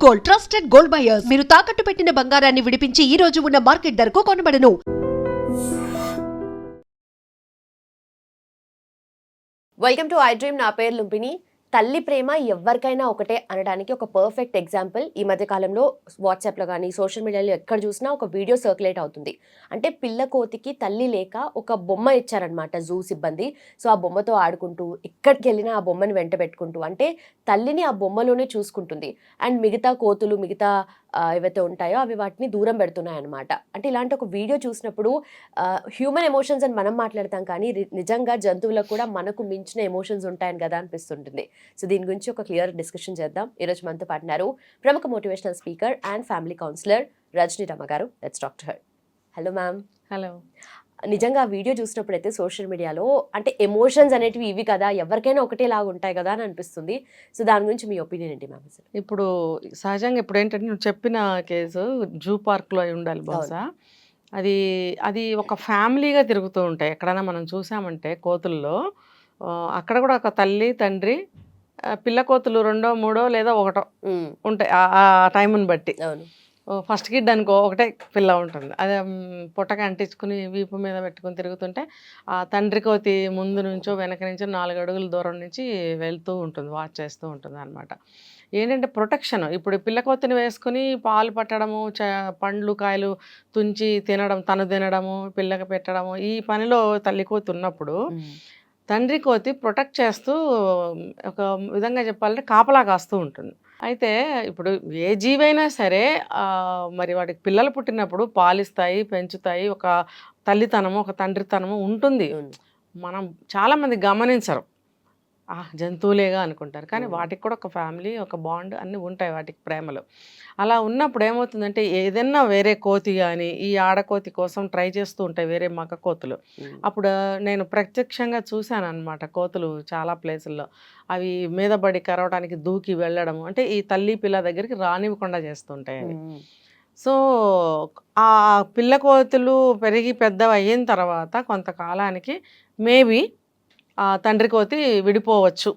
Gold, trusted gold buyers. మీరు తాకట్టు పెట్టిన బంగారాన్ని విడిపించి ఈ రోజు ఉన్న మార్కెట్ ధరకు కొనబడను. Welcome to I dream. నా పేరు లుంపిని. తల్లి ప్రేమ ఎవరికైనా ఒకటే అనడానికి ఒక పర్ఫెక్ట్ ఎగ్జాంపుల్ ఈ మధ్య కాలంలో వాట్సాప్లో కానీ సోషల్ మీడియాలో ఎక్కడ చూసినా ఒక వీడియో సర్క్యులేట్ అవుతుంది. అంటే పిల్ల కోతికి తల్లి లేక ఒక బొమ్మ ఇచ్చారనమాట జూ సిబ్బంది. సో ఆ బొమ్మతో ఆడుకుంటూ ఎక్కడికి వెళ్ళినా ఆ బొమ్మను వెంట పెట్టుకుంటూ, అంటే తల్లిని ఆ బొమ్మలోనే చూసుకుంటుంది. అండ్ మిగతా కోతులు, మిగతా ఏవైతే ఉంటాయో అవి వాటిని దూరం పెడుతున్నాయి అనమాట. అంటే ఇలాంటి ఒక వీడియో చూసినప్పుడు హ్యూమన్ ఎమోషన్స్ అని మనం మాట్లాడతాం, కానీ నిజంగా జంతువులకు కూడా మనకు మించిన ఎమోషన్స్ ఉంటాయని కదా అనిపిస్తుంటుంది. సో దీని గురించి ఒక క్లియర్ డిస్కషన్ చేద్దాం. ఈరోజు మనతో పాటున్నారు ప్రముఖ motivational speaker and family counsellor Rajani Rama garu. Let's talk to her. Hello ma'am. Hello. నిజంగా ఆ వీడియో చూసినప్పుడైతే సోషల్ మీడియాలో అంటే ఎమోషన్స్ అనేటివి ఇవి కదా, ఎవరికైనా ఒకటేలాగా ఉంటాయి కదా అని అనిపిస్తుంది. సో దాని గురించి మీ ఒపీనియన్ ఏంటి మ్యామ్? ఇప్పుడు సహజంగా ఇప్పుడు ఏంటంటే నువ్వు చెప్పిన కేసు జూ పార్క్లో అయి ఉండాలి బహుశా. అది అది ఒక ఫ్యామిలీగా తిరుగుతూ ఉంటాయి. ఎక్కడైనా మనం చూసామంటే కోతుల్లో అక్కడ కూడా ఒక తల్లి, తండ్రి, పిల్ల కోతులు 2, 3 లేదా 1 ఉంటాయి ఆ టైంని బట్టి. ఫస్ట్ కిడ్ అనుకో ఒకటే పిల్ల ఉంటుంది, అదే పుట్టక అంటించుకుని వీపు మీద పెట్టుకుని తిరుగుతుంటే ఆ తండ్రి కోతి ముందు నుంచో వెనక నుంచో 4 అడుగుల దూరం నుంచి వెళ్తూ ఉంటుంది, వాచ్ చేస్తూ ఉంటుంది అనమాట. ఏంటంటే ప్రొటెక్షన్. ఇప్పుడు పిల్ల కోతిని వేసుకుని పాలు పట్టడము, పండ్లు కాయలు తుంచి తినడం, తను తినడము, పిల్లకి పెట్టడము, ఈ పనిలో తల్లి కోతి ఉన్నప్పుడు తండ్రి కోతి ప్రొటెక్ట్ చేస్తూ ఒక విధంగా చెప్పాలంటే కాపలా కాస్తూ ఉంటుంది. అయితే ఇప్పుడు ఏ జీవైనా సరే మరి వాటికి పిల్లలు పుట్టినప్పుడు పాలిస్తాయి, పెంచుతాయి, ఒక తల్లితనము ఒక తండ్రితనము ఉంటుంది. మనం చాలామంది గమనించరు, జంతువులేగా అనుకుంటారు, కానీ వాటికి కూడా ఒక ఫ్యామిలీ, ఒక బాండ్ అన్నీ ఉంటాయి వాటికి ప్రేమలు. అలా ఉన్నప్పుడు ఏమవుతుందంటే ఏదైనా వేరే కోతి కానీ ఈ ఆడకోతి కోసం ట్రై చేస్తూ ఉంటాయి వేరే మగ కోతులు. అప్పుడు నేను ప్రత్యక్షంగా చూశాను అనమాట కోతులు చాలా ప్లేసుల్లో. అవి మీద పడి కరవడానికి దూకి వెళ్ళడము, అంటే ఈ తల్లి పిల్ల దగ్గరికి రానివ్వకుండా చేస్తుంటాయి అవి. సో ఆ పిల్ల కోతులు పెరిగి పెద్దవి అయిన తర్వాత కొంతకాలానికి మేబీ తండ్రి కోతి విడిపోవచ్చు.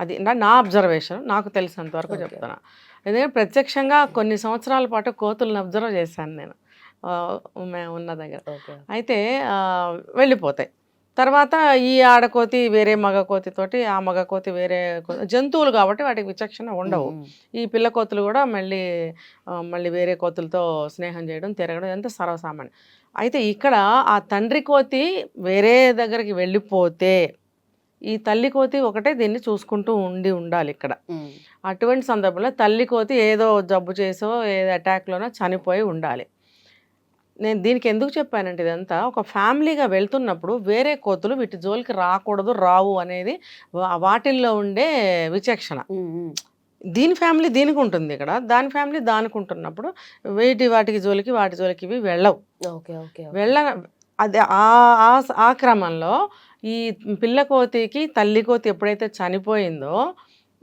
అది నా అబ్జర్వేషన్, నాకు తెలిసినంత వరకు చెప్తున్నా. ఎందుకంటే ప్రత్యక్షంగా కొన్ని సంవత్సరాల పాటు కోతులను అబ్జర్వ్ చేశాను నేను మేము ఉన్న దగ్గర. అయితే వెళ్ళిపోతాయి. తర్వాత ఈ ఆడకోతి వేరే మగ కోతితోటి, ఆ మగ కోతి వేరే జంతువులు కాబట్టి వాటికి విచక్షణ ఉండవు. ఈ పిల్ల కోతులు కూడా మళ్ళీ వేరే కోతులతో స్నేహం చేయడం, తిరగడం ఎంత సర్వసామాన్యం. అయితే ఇక్కడ ఆ తండ్రి కోతి వేరే దగ్గరికి వెళ్ళిపోతే ఈ తల్లి కోతి ఒకటే దీన్ని చూసుకుంటూ ఉండాలి ఇక్కడ. అటువంటి సందర్భంలో తల్లి కోతి ఏదో జబ్బు చేసో ఏదో అటాక్లోనో చనిపోయి ఉండాలి. నేను దీనికి ఎందుకు చెప్పానంటే ఇదంతా ఒక ఫ్యామిలీగా వెళ్తున్నప్పుడు వేరే కోతులు వీటి జోలికి రాకూడదు, రావు అనేది వాటిల్లో ఉండే విచక్షణ. దీని ఫ్యామిలీ దీనికి ఉంటుంది ఇక్కడ, దాని ఫ్యామిలీ దానికి ఉంటున్నప్పుడు వాటి జోలికి ఇవి వెళ్ళవు. అది ఆ క్రమంలో ఈ పిల్ల కోతికి తల్లి కోతి ఎప్పుడైతే చనిపోయిందో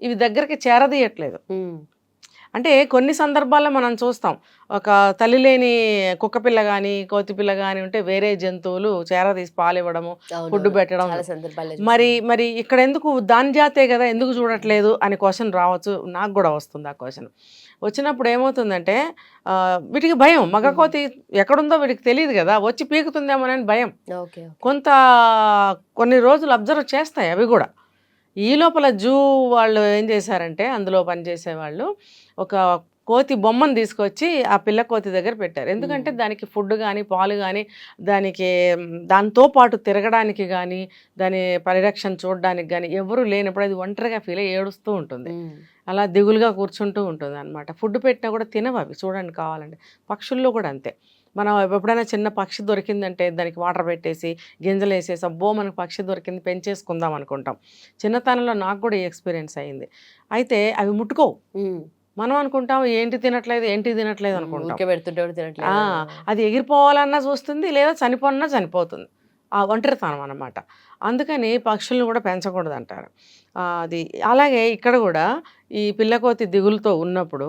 ఇవి దగ్గరికి చేరదీయట్లేదు. అంటే కొన్ని సందర్భాల్లో మనం చూస్తాం, ఒక తల్లి లేని కుక్క పిల్ల కానీ కోతి పిల్ల కానీ ఉంటే వేరే జంతువులు చేరదీసి పాలివ్వడము, ఫుడ్ పెట్టడం. మరి ఇక్కడ ఎందుకు దాని జాతే కదా, ఎందుకు చూడట్లేదు అని క్వశ్చన్ రావచ్చు. నాకు కూడా వస్తుంది ఆ క్వశ్చన్. వచ్చినప్పుడు ఏమవుతుందంటే వీటికి భయం, మగ కోతి ఎక్కడుందో వీటికి తెలియదు కదా, వచ్చి పీకుతుందేమోనని భయం. కొన్ని రోజులు అబ్జర్వ్ చేస్తాయి అవి కూడా. ఈ లోపల జూ వాళ్ళు ఏం చేశారంటే అందులో పనిచేసే వాళ్ళు ఒక కోతి బొమ్మను తీసుకొచ్చి ఆ పిల్ల కోతి దగ్గర పెట్టారు. ఎందుకంటే దానికి ఫుడ్ కానీ పాలు కానీ దాంతో పాటు తిరగడానికి కానీ దాని పరిరక్షణ చూడడానికి కానీ ఎవరు లేనప్పుడు అది ఒంటరిగా ఫీల్ అయ్యి ఏడుస్తూ ఉంటుంది, అలా దిగులుగా కూర్చుంటూ ఉంటుంది అనమాట. ఫుడ్ పెట్టినా కూడా తినవు అవి, చూడండి కావాలంటే. పక్షుల్లో కూడా అంతే. మనం ఎప్పుడైనా చిన్న పక్షి దొరికిందంటే దానికి వాటర్ పెట్టేసి గింజలు వేసేసి అబ్బో మనకు పక్షి దొరికింది పెంచేసుకుందాం అనుకుంటాం. చిన్నతనంలో నాకు కూడా ఈ ఎక్స్పీరియన్స్ అయింది. అయితే అవి ముట్టుకోవు. మనం అనుకుంటాం ఏంటి తినట్లేదు అనుకుంటాం. అది ఎగిరిపోవాలన్నా చూస్తుంది, లేదా చనిపోవాలన్నా చనిపోతుంది. ఆ ఒంటరితనం అన్నమాట. అందుకని పక్షులను కూడా పెంచకూడదు అంటారు. అది అలాగే ఇక్కడ కూడా ఈ పిల్లకోతి దిగులుతో ఉన్నప్పుడు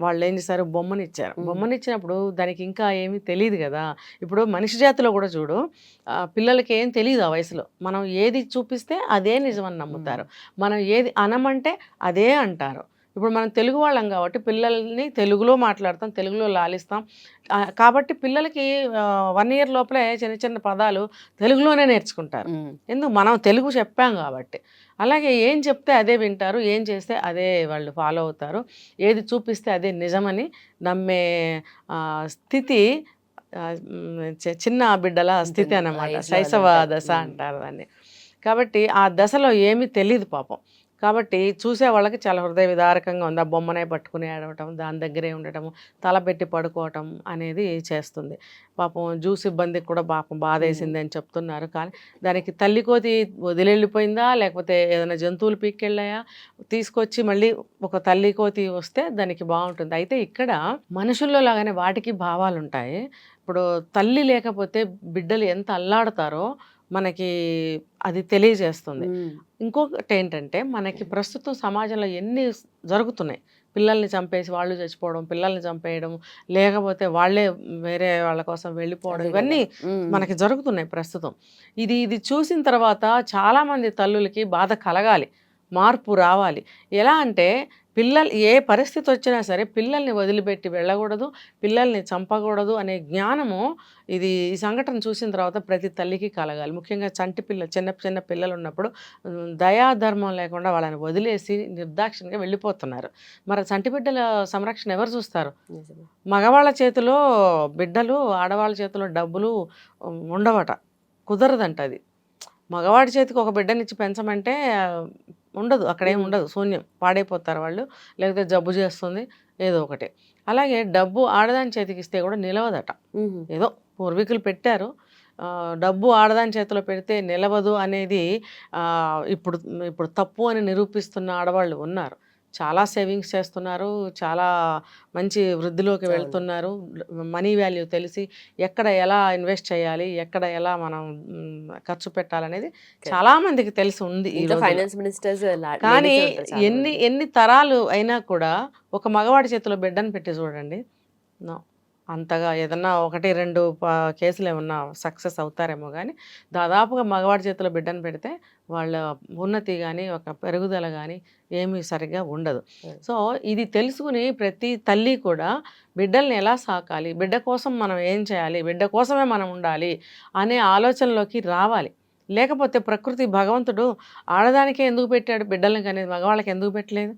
వాళ్ళు ఏం చేశారు, బొమ్మనిచ్చినప్పుడు దానికి ఇంకా ఏమీ తెలియదు కదా. ఇప్పుడు మనిషి జాతిలో కూడా చూడు, పిల్లలకి ఏం తెలియదు ఆ వయసులో. మనం ఏది చూపిస్తే అదే నిజమని నమ్ముతారు, మనం ఏది అనమంటే అదే అంటారు. ఇప్పుడు మనం తెలుగు వాళ్ళం కాబట్టి పిల్లల్ని తెలుగులో మాట్లాడతాం, తెలుగులో లాలిస్తాం. కాబట్టి పిల్లలకి 1 year లోపలే చిన్న చిన్న పదాలు తెలుగులోనే నేర్చుకుంటారు. ఎందుకు మనం తెలుగు చెప్పాం కాబట్టి. అలాగే ఏం చెప్తే అదే వింటారు, ఏం చేస్తే అదే వాళ్ళు ఫాలో అవుతారు, ఏది చూపిస్తే అదే నిజమని నమ్మే స్థితి చిన్న బిడ్డల స్థితి అన్నమాట. శైశవ దశ అంటారు దాన్ని. కాబట్టి ఆ దశలో ఏమీ తెలియదు పాపం. కాబట్టి చూసే వాళ్ళకి చాలా హృదయ విదారకంగా ఉంది. ఆ బొమ్మనే పట్టుకుని ఏడవటం, దాని దగ్గరే ఉండటము, తల పెట్టి పడుకోవటం అనేది చేస్తుంది. పాపం సిబ్బందికి కూడా పాపం బాధేసింది అని చెప్తున్నారు. కానీ దానికి తల్లి కోతి వదిలిపోయిందా, లేకపోతే ఏదైనా జంతువులు పీక్కెళ్ళాయా, తీసుకొచ్చి మళ్ళీ ఒక తల్లి కోతి వస్తే దానికి బాగుంటుంది. అయితే ఇక్కడ మనుషుల్లో లాగానే వాటికి భావాలు ఉంటాయి. ఇప్పుడు తల్లి లేకపోతే బిడ్డలు ఎంత అల్లాడతారో మనకి అది తెలియజేస్తుంది. ఇంకొకటి ఏంటంటే మనకి ప్రస్తుతం సమాజంలో ఎన్ని జరుగుతున్నాయి, పిల్లల్ని చంపేసి వాళ్ళు చచ్చిపోవడం, పిల్లల్ని చంపేయడం, లేకపోతే వాళ్ళే వేరే వాళ్ళ కోసం వెళ్ళిపోవడం, ఇవన్నీ మనకి జరుగుతున్నాయి ప్రస్తుతం. ఇది చూసిన తర్వాత చాలామంది తల్లులకి బాధ కలగాలి, మార్పు రావాలి. ఎలా అంటే పిల్లలు ఏ పరిస్థితి వచ్చినా సరే పిల్లల్ని వదిలిపెట్టి వెళ్ళకూడదు, పిల్లల్ని చంపకూడదు అనే జ్ఞానము ఈ సంఘటన చూసిన తర్వాత ప్రతి తల్లికి కలగాలి. ముఖ్యంగా చిన్న చిన్న పిల్లలు ఉన్నప్పుడు దయాధర్మం లేకుండా వాళ్ళని వదిలేసి నిర్దాక్షిణ్యంగా వెళ్ళిపోతున్నారు. మరి చంటి బిడ్డల సంరక్షణ ఎవరు చూస్తారు? మగవాళ్ళ చేతిలో బిడ్డలు, ఆడవాళ్ళ చేతిలో డబ్బులు ఉండవట, కుదరదంట. అది మగవాడి చేతికి ఒక బిడ్డనిచ్చి పెంచమంటే ఉండదు, అక్కడేం ఉండదు, శూన్యం, పాడైపోతారు వాళ్ళు, లేకపోతే జబ్బు చేస్తుంది ఏదో ఒకటి. అలాగే డబ్బు ఆడదాని చేతికి ఇస్తే కూడా నిలవదట. ఏదో పూర్వీకులు పెట్టారు, డబ్బు ఆడదాని చేతిలో పెడితే నిలవదు అనేది ఇప్పుడు తప్పు అని నిరూపిస్తున్న ఆడవాళ్ళు ఉన్నారు. చాలా సేవింగ్స్ చేస్తున్నారు, చాలా మంచి వృద్ధిలోకి వెళ్తున్నారు. మనీ వాల్యూ తెలిసి ఎక్కడ ఎలా ఇన్వెస్ట్ చేయాలి, ఎక్కడ ఎలా మనం ఖర్చు పెట్టాలనేది చాలా మందికి తెలిసి ఉంది. కానీ ఎన్ని తరాలు అయినా కూడా ఒక మగవాడి చేతిలో బిడ్డను పెట్టి చూడండి, అంతగా ఏదన్నా 1-2 కేసులు ఏమన్నా సక్సెస్ అవుతారేమో. కానీ దాదాపుగా మగవాడి చేతిలో బిడ్డను పెడితే వాళ్ళ ఉన్నతి కానీ ఒక పెరుగుదల కానీ ఏమీ సరిగ్గా ఉండదు. సో ఇది తెలుసుకుని ప్రతి తల్లి కూడా బిడ్డల్ని ఎలా సాకాలి, బిడ్డ కోసం మనం ఏం చేయాలి, బిడ్డ కోసమే మనం ఉండాలి అనే ఆలోచనలోకి రావాలి. లేకపోతే ప్రకృతి భగవంతుడు ఆడదానికే ఎందుకు పెట్టాడు బిడ్డలకి అనేది, మగవాళ్ళకి ఎందుకు పెట్టలేదు?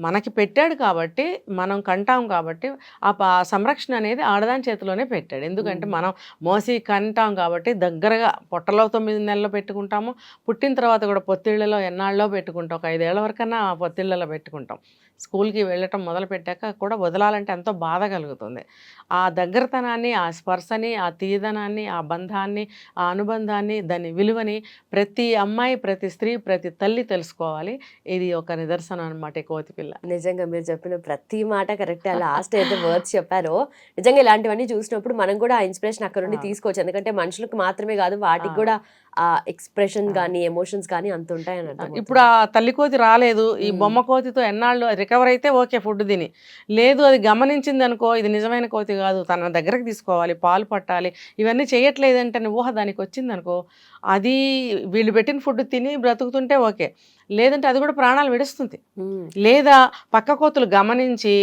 మనకి పెట్టాడు కాబట్టి, మనం కంటాం కాబట్టి ఆ సంరక్షణ అనేది ఆడదాని చేతిలోనే పెట్టాడు. ఎందుకంటే మనం మోసి కంటాం కాబట్టి దగ్గరగా పొట్టలో 9 నెలల్లో పెట్టుకుంటాము, పుట్టిన తర్వాత కూడా పొత్తిళ్లలో ఎన్నాళ్ళలో పెట్టుకుంటాం, ఒక 5 ఏళ్ల వరకన్నా పొత్తిళ్లలో పెట్టుకుంటాం. స్కూల్కి వెళ్ళటం మొదలు పెట్టాక కూడా వదలాలంటే ఎంతో బాధ కలుగుతుంది. ఆ దగ్గరతనాన్ని, ఆ స్పర్శని, ఆ తీయదనాన్ని, ఆ బంధాన్ని, ఆ అనుబంధాన్ని, దాని విలువని ప్రతి అమ్మాయి, ప్రతి స్త్రీ, ప్రతి తల్లి తెలుసుకోవాలి. ఇది ఒక నిదర్శనం అనమాట కోతి పిల్ల. నిజంగా మీరు చెప్పిన ప్రతి మాట కరెక్ట్. లాస్ట్ అయితే వర్డ్స్ చెప్పారో నిజంగా ఇలాంటివన్నీ చూసినప్పుడు మనం కూడా ఆ ఇన్స్పిరేషన్ అక్కడ నుండి తీసుకోవచ్చు. ఎందుకంటే మనుషులకు మాత్రమే కాదు, వాటికి కూడా ఆ ఎక్స్ప్రెషన్ కానీ ఎమోషన్స్ కానీ అంత ఉంటాయని అర్థం. ఇప్పుడు ఆ తల్లి కోతి రాలేదు, ఈ బొమ్మ కోతితో ఎన్నాళ్ళు రికవర్ అయితే ఓకే, ఫుడ్ తిని, లేదు అది గమనించింది అనుకో, ఇది నిజమైన కోతి కాదు, తన దగ్గరకు తీసుకోవాలి, పాలు పట్టాలి, ఇవన్నీ చేయట్లేదంటే ఊహ దానికి వచ్చింది అనుకో, అది వీళ్ళు పెట్టిన ఫుడ్ తిని బ్రతుకుతుంటే ఓకే, లేదంటే అది కూడా ప్రాణాలు విడుస్తుంది. లేదా పక్క కోతులు గమనించి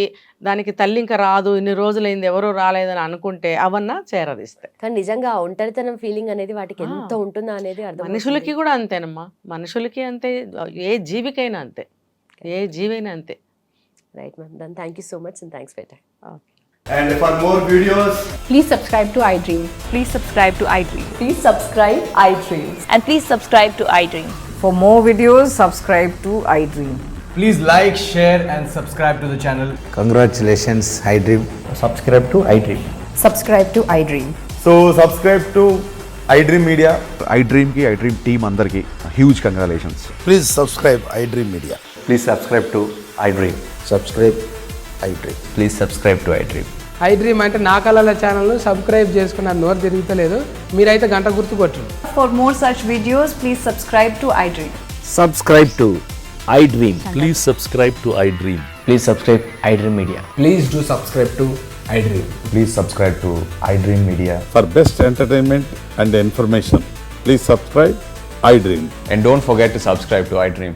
దానికి తల్లి ఇంకా రాదు, ఇన్ని రోజులైంది ఎవరూ రాలేదని అనుకుంటే అవన్నా చేరదీస్తాయి. కానీ నిజంగా ఒంటరితనం ఫీలింగ్ అనేది వాటికి ఎంత ఉంటుందా అనేది అర్థం. మనుషులకి కూడా అంతేనమ్మా, మనుషులకి అంతే, ఏ జీవికైనా అంతే, ఏ జీవైనా అంతే. Right ma'am, then thank you so much and thanks for time. And for more videos, please subscribe to iDream. Please subscribe to iDream. Please subscribe iDream. And please subscribe to iDream. For more videos, subscribe to iDream. please like, share and subscribe to the channel. Congratulations, iDream. Subscribe to iDream. Subscribe to iDream. So subscribe to iDream Media. iDream ki iDream team andarki huge congratulations. Please subscribe iDream Media. Please subscribe to iDream. Subscribe iDream. Please subscribe to iDream. iDream అంటే నా కళల ఛానల్ను subscribe చేసుకున్న నోరు తిరుగుతలేదు, మీరైతే గంట గుర్తు కొట్టండి. For more such videos, please subscribe to iDream. Subscribe to iDream. Please subscribe to iDream. Please subscribe iDream Media. Please do subscribe to iDream. Please subscribe to iDream Media. For best entertainment and information, please subscribe iDream. And don't forget to subscribe to iDream.